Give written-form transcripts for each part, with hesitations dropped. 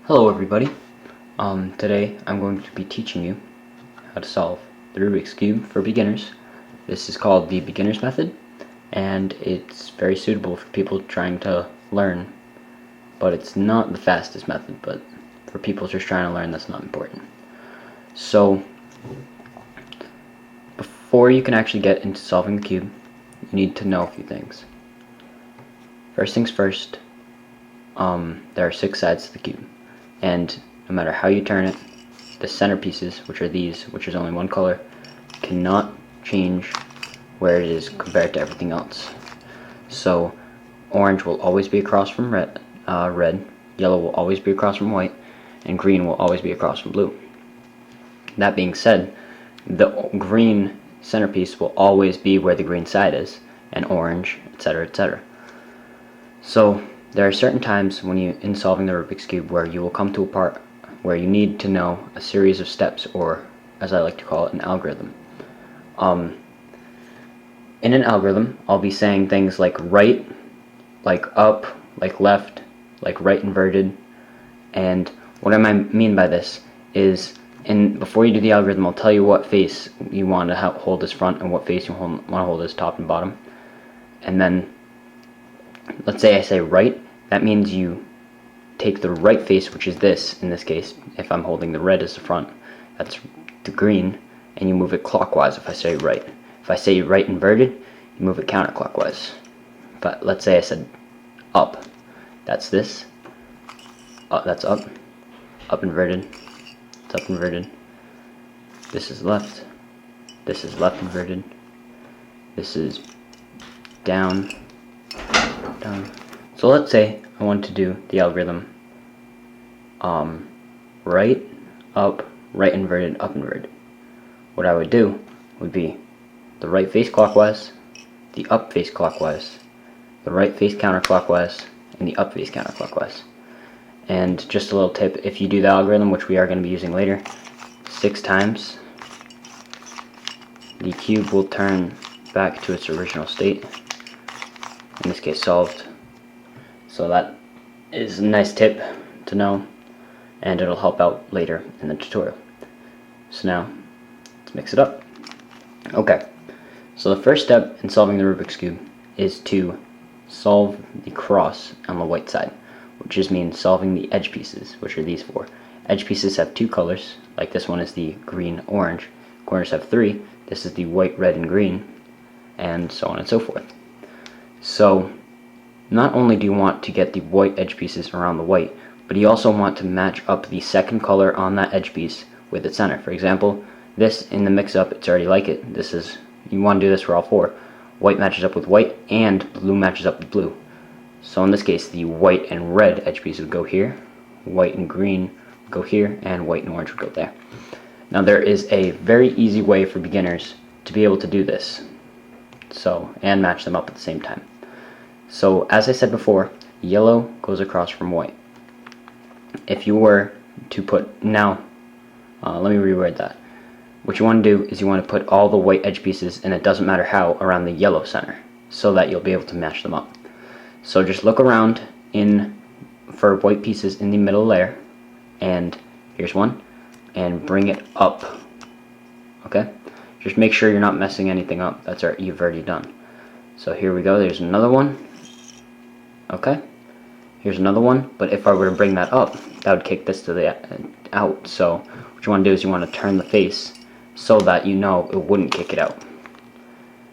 Hello everybody. Today I'm going to be teaching you how to solve the Rubik's Cube for beginners. This is called the beginner's method, and it's very suitable for people trying to learn, but it's not the fastest method, but for people just trying to learn, that's not important. So, before you can actually get into solving the cube, you need to know a few things. First things first, there are 6 sides to the cube, and no matter how you turn it, the centerpieces, which are these, which is only one color, cannot change where it is compared to everything else. So orange will always be across from red, yellow will always be across from white, and green will always be across from blue. That being said, the green centerpiece will always be where the green side is, and orange, etc., etc. So there are certain times when in solving the Rubik's Cube where you will come to a part where you need to know a series of steps, or as I like to call it, an algorithm. In an algorithm, I'll be saying things like right, like up, like left, like right inverted, and what I mean by this is, before you do the algorithm, I'll tell you what face you want to hold as front and what face you want to hold as top and bottom. And then, let's say I say right, that means you take the right face, which is this, in this case, if I'm holding the red as the front, that's the green, and you move it clockwise if I say right. If I say right inverted, you move it counterclockwise. But let's say I said up, that's this, that's up, up inverted, it's up inverted, this is left inverted, this is down, down. So let's say I want to do the algorithm right, up, right inverted, up inverted. What I would do would be the right face clockwise, the up face clockwise, the right face counterclockwise, and the up face counterclockwise. And just a little tip, if you do the algorithm, which we are going to be using later, 6 times, the cube will turn back to its original state, in this case solved. So that is a nice tip to know, and it'll help out later in the tutorial. So now, let's mix it up. Okay, so the first step in solving the Rubik's Cube is to solve the cross on the white side, which just means solving the edge pieces, which are these 4. Edge pieces have 2 colors, like this one is the green, orange. Corners have 3, this is the white, red, and green, and so on and so forth. So, not only do you want to get the white edge pieces around the white, but you also want to match up the second color on that edge piece with its center. For example, this in the mix-up, it's already like it. You want to do this for all 4. White matches up with white, and blue matches up with blue. So in this case, the white and red edge piece would go here, white and green would go here, and white and orange would go there. Now there is a very easy way for beginners to be able to do this, and match them up at the same time. So as I said before, yellow goes across from white. If you were to put, let me reword that. What you want to do is you want to put all the white edge pieces, and it doesn't matter how, around the yellow center, so that you'll be able to match them up. So just look around for white pieces in the middle layer, and here's one, and bring it up. Okay? Just make sure you're not messing anything up. You've already done. So here we go, there's another one. Okay? Here's another one, but if I were to bring that up, that would kick this to the out. So what you want to do is you want to turn the face so that you know it wouldn't kick it out.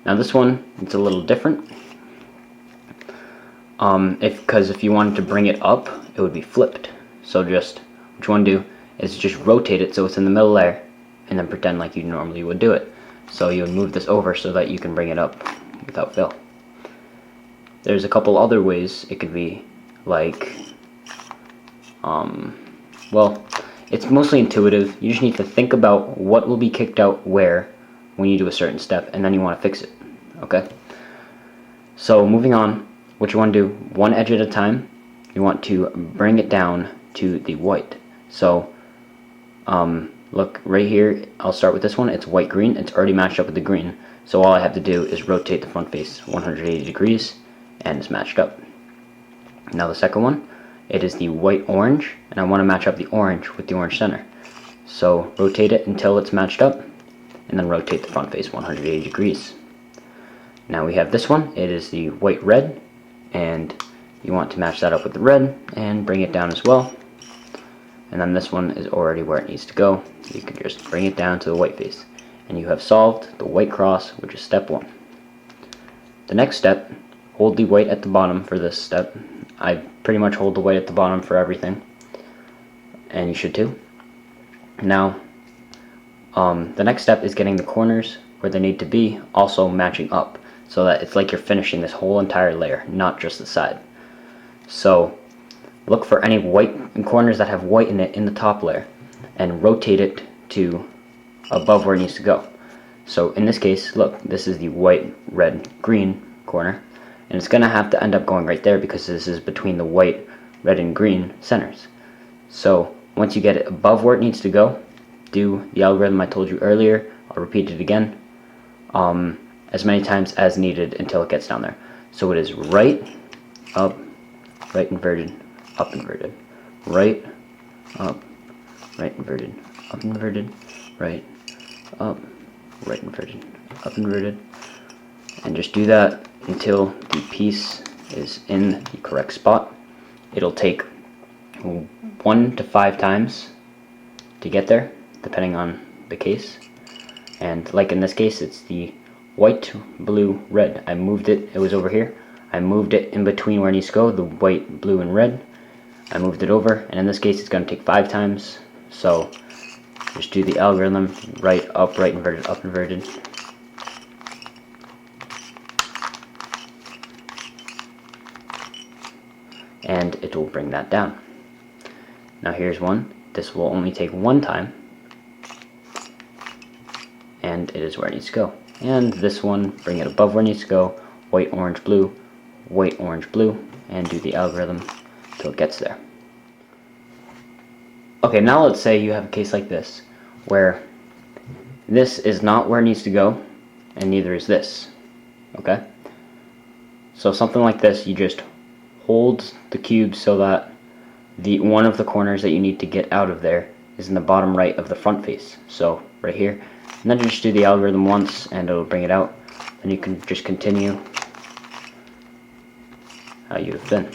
Now this one, it's a little different. Because if you wanted to bring it up, it would be flipped. So what you want to do is just rotate it so it's in the middle there, and then pretend like you normally would do it. So you would move this over so that you can bring it up without fail. There's a couple other ways it could be, like, well, it's mostly intuitive. You just need to think about what will be kicked out where when you do a certain step, and then you want to fix it. Okay? So moving on, what you want to do, one edge at a time, you want to bring it down to the white. So look right here, I'll start with this one. It's white green, it's already matched up with the green, so all I have to do is rotate the front face 180 degrees and it's matched up. Now the second one, it is the white orange, and I want to match up the orange with the orange center. So rotate it until it's matched up, and then rotate the front face 180 degrees. Now we have this one, it is the white red, and you want to match that up with the red and bring it down as well. And then this one is already where it needs to go. You can just bring it down to the white face, and you have solved the white cross, which is step 1. The next step, hold the white at the bottom for this step. I pretty much hold the white at the bottom for everything, and you should too. Now, the next step is getting the corners where they need to be also matching up, so that it's like you're finishing this whole entire layer, not just the side. So look for any white corners that have white in it in the top layer, and rotate it to above where it needs to go. So in this case, look, this is the white, red, green corner, and it's going to have to end up going right there because this is between the white, red, and green centers. So once you get it above where it needs to go, do the algorithm I told you earlier. I'll repeat it again as many times as needed until it gets down there. So it is right, up, right inverted, up inverted, right, up, right inverted, up inverted, right, up, right inverted, up inverted, and just do that until the piece is in the correct spot. It'll take 1 to 5 times to get there, depending on the case. And like in this case, it's the white, blue, red. I moved it, it was over here. I moved it in between where it needs to go, the white, blue, and red. I moved it over, and in this case it's going to take 5 times. So just do the algorithm, right, inverted, up, inverted. And it will bring that down. Now here's one. This will only take 1 time, and it is where it needs to go. And this one, bring it above where it needs to go, white, orange, blue, and do the algorithm till it gets there. Okay, now let's say you have a case like this, where this is not where it needs to go, and neither is this, okay? So something like this, you just hold the cube so that one of the corners that you need to get out of there is in the bottom right of the front face, so right here. And then just do the algorithm once and it'll bring it out, and you can just continue how you have been,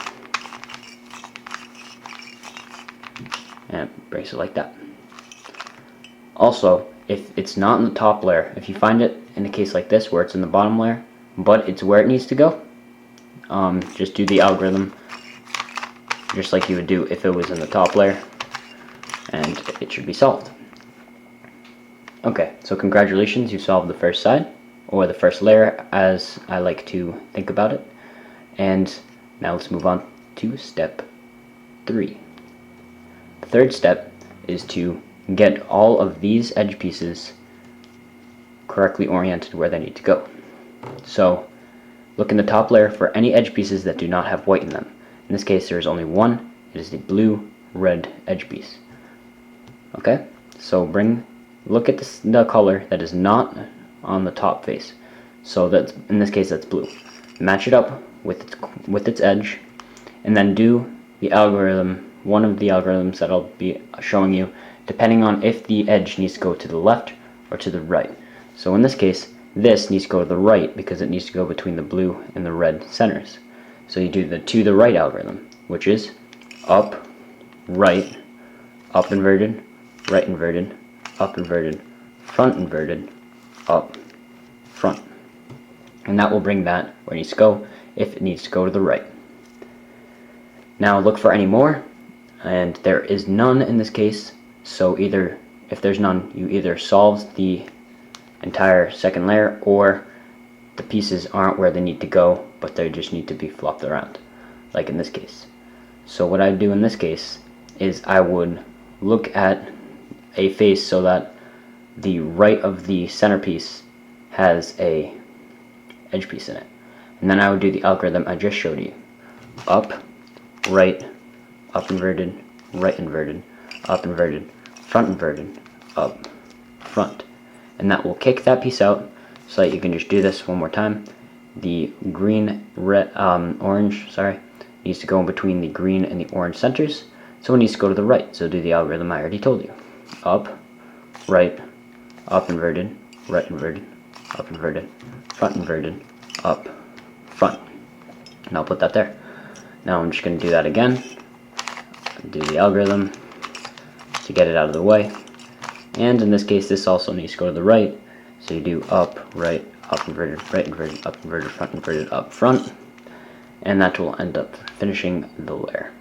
and it brings it like that. Also, if it's not in the top layer, if you find it in a case like this where it's in the bottom layer but it's where it needs to go, just do the algorithm just like you would do if it was in the top layer, and it should be solved. Okay, so congratulations, you solved the first side, or the first layer as I like to think about it. And now let's move on to step 3. The third step is to get all of these edge pieces correctly oriented where they need to go. So look in the top layer for any edge pieces that do not have white in them. In this case there is only one, it is the blue red edge piece. Okay, so look at the color that is not on the top face. So that's, in this case, that's blue. Match it up with its edge, and then do the algorithm, one of the algorithms that I'll be showing you, depending on if the edge needs to go to the left or to the right. So in this case, this needs to go to the right because it needs to go between the blue and the red centers. So you do the to the right algorithm, which is up, right, up inverted, right inverted, up inverted, front inverted, up, front. And that will bring that where it needs to go if it needs to go to the right. Now look for any more, and there is none in this case, so either, if there's none, you either solved the entire second layer, or the pieces aren't where they need to go, but they just need to be flopped around, like in this case. So what I do in this case is I would look at a face so that the right of the centerpiece has a edge piece in it, and then I would do the algorithm I just showed you: up, right, up inverted, right inverted, up inverted, front inverted, up, front, and that will kick that piece out so that you can just do this one more time. The green, red, orange, sorry, needs to go in between the green and the orange centers, so it needs to go to the right. So do the algorithm I already told you. Up, right, up inverted, right inverted, up inverted, front inverted, up, front. And I'll put that there. Now I'm just going to do that again. Do the algorithm to get it out of the way. And in this case, this also needs to go to the right. So you do up, right inverted, up inverted, front inverted, up, front. And that will end up finishing the layer.